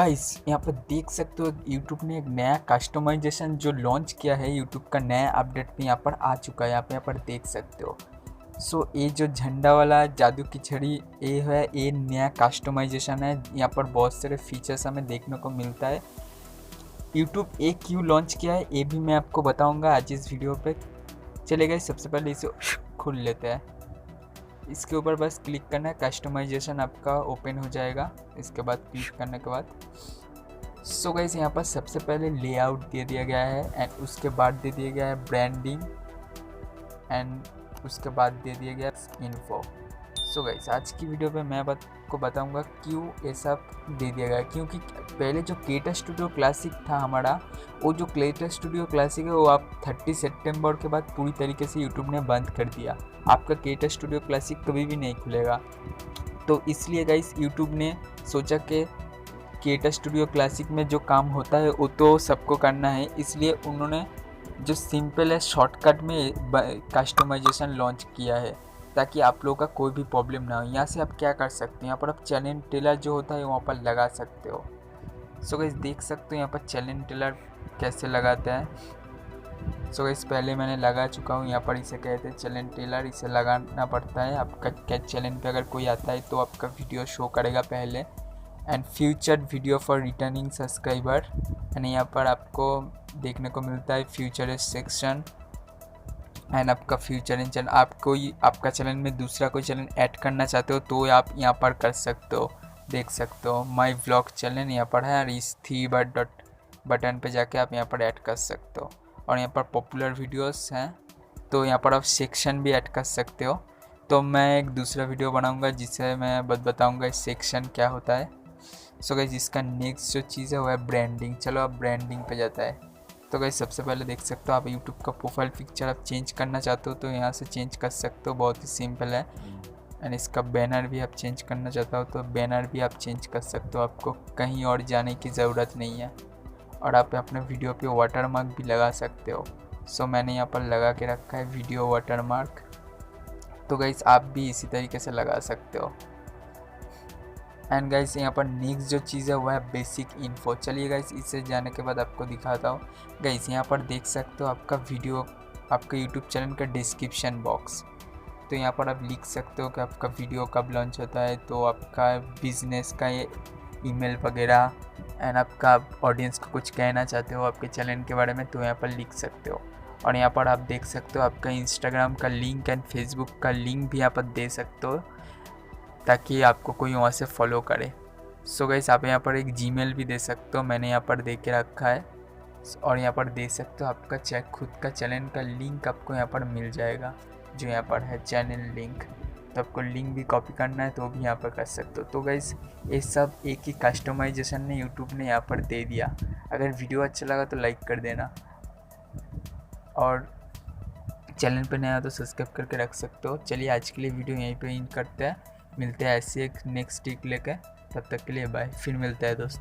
Guys यहाँ पर देख सकते हो यूट्यूब ने एक नया कस्टमाइजेशन जो लॉन्च किया है। यूट्यूब का नया अपडेट में यहाँ पर आ चुका है। यहाँ पर देख सकते हो। सो ये जो झंडा वाला जादू की छड़ी ये है, ये नया कस्टमाइजेशन है। यहाँ पर बहुत सारे फीचर्स हमें देखने को मिलता है। यूट्यूब ये क्यों लॉन्च किया है ये भी मैं आपको बताऊँगा आज इस वीडियो पे। चलेगा, सबसे पहले इसे खोल लेते हैं। इसके ऊपर बस क्लिक करना है, कस्टमाइजेशन आपका ओपन हो जाएगा। इसके बाद क्लिक करने के बाद सो गाइस यहाँ पर सबसे पहले लेआउट दे दिया गया है एंड उसके बाद दे दिया गया है ब्रांडिंग एंड उसके बाद दे दिया गया इन्फो। सो गाइस आज की वीडियो पे मैं आपको बताऊंगा क्यों ये सब दे दिया गया। क्योंकि पहले जो क्रिएटर स्टूडियो क्लासिक था हमारा, वो जो क्रिएटर स्टूडियो क्लासिक है वो आप 30 सितंबर के बाद पूरी तरीके से यूट्यूब ने बंद कर दिया। आपका क्रिएटर स्टूडियो क्लासिक कभी भी नहीं खुलेगा। तो इसलिए गाइस यूट्यूब ने सोचा कि क्रिएटर स्टूडियो क्लासिक में जो काम होता है वो तो सबको करना है, इसलिए उन्होंने जो सिंपल है शॉर्टकट में कस्टमाइजेशन लॉन्च किया है ताकि आप लोगों का कोई भी प्रॉब्लम ना हो। यहाँ से आप क्या कर सकते हैं, यहाँ पर आप चैलेंज टेलर जो होता है वहाँ पर लगा सकते हो। सो गाइस देख सकते हो यहाँ पर चैलेंज टेलर कैसे लगाते हैं। सो गाइस पहले मैंने लगा चुका हूँ। यहाँ पर इसे कहते हैं चैलेंज टेलर, इसे लगाना पड़ता है। आपका कैच चैलेंज पे अगर कोई आता है तो आपका वीडियो शो करेगा पहले। And future video for returning subscriber and यहाँ पर आपको देखने को मिलता है फ्यूचर सेक्शन एंड आपका फ्यूचर इन चैनल। आप कोई आपका चैनल में दूसरा कोई चैनल ऐड करना चाहते हो तो आप यहाँ पर कर सकते हो। देख सकते हो माई व्लॉग चैनल यहाँ पर है और इस थ्री बटन पे जाके आप यहाँ पर ऐड कर सकते हो। और यहाँ पर पॉपुलर वीडियोस हैं तो यहाँ पर आप सेक्शन भी ऐड कर सकते हो। तो मैं एक दूसरा वीडियो बनाऊँगा जिससे मैं बताऊँगा इस सेक्शन क्या होता है। सो गाइस इसका नेक्स्ट जो चीज़ है वो है ब्रांडिंग। चलो अब ब्रांडिंग पे जाता है। तो गाइस सबसे पहले देख सकते हो आप यूट्यूब का प्रोफाइल पिक्चर आप चेंज करना चाहते हो तो यहाँ से चेंज कर सकते हो, बहुत ही सिंपल है। एंड इसका बैनर भी आप चेंज करना चाहते हो तो बैनर भी आप चेंज कर सकते हो, आपको कहीं और जाने की ज़रूरत नहीं है। और आप अपने वीडियो पे वाटरमार्क भी लगा सकते हो। सो मैंने यहाँ पर लगा के रखा है वीडियो वाटरमार्क। तो गाइस आप भी इसी तरीके से लगा सकते हो। एंड गाइस यहाँ पर नेक्स्ट जो चीज़ है वो है बेसिक इन्फो। चलिए गाइस इसे जाने के बाद आपको दिखाता हूँ। गाइस यहाँ पर देख सकते हो आपका वीडियो, आपका यूट्यूब चैनल का डिस्क्रिप्शन बॉक्स। तो यहाँ पर आप लिख सकते हो कि आपका वीडियो कब लॉन्च होता है, तो आपका बिजनेस का ये ईमेल वगैरह एंड आपका ऑडियंस को कुछ कहना चाहते हो आपके चैनल के बारे में तो यहाँ पर लिख सकते हो। और यहाँ पर आप देख सकते हो आपका इंस्टाग्राम का लिंक एंड फेसबुक का लिंक भी यहाँ पर दे सकते हो ताकि आपको कोई वहाँ से फॉलो करे। सो गाइस आप यहाँ पर एक जीमेल भी दे सकते हो, मैंने यहाँ पर दे के रखा है। और यहाँ पर दे सकते हो आपका खुद का चैनल का लिंक आपको यहाँ पर मिल जाएगा, जो यहाँ पर है चैनल लिंक। तो आपको लिंक भी कॉपी करना है तो भी यहाँ पर कर सकते हो। तो गाइस ये सब एक ही कस्टमाइजेशन ने यूट्यूब ने यहाँ पर दे दिया। अगर वीडियो अच्छा लगा तो लाइक कर देना और चैनल पर नया तो सब्सक्राइब करके रख सकते हो। चलिए आज के लिए वीडियो यहीं पे एंड करते हैं, मिलते हैं ऐसे एक नेक्स्ट टिक लेकर। तब तक के लिए बाय, फिर मिलता है दोस्त।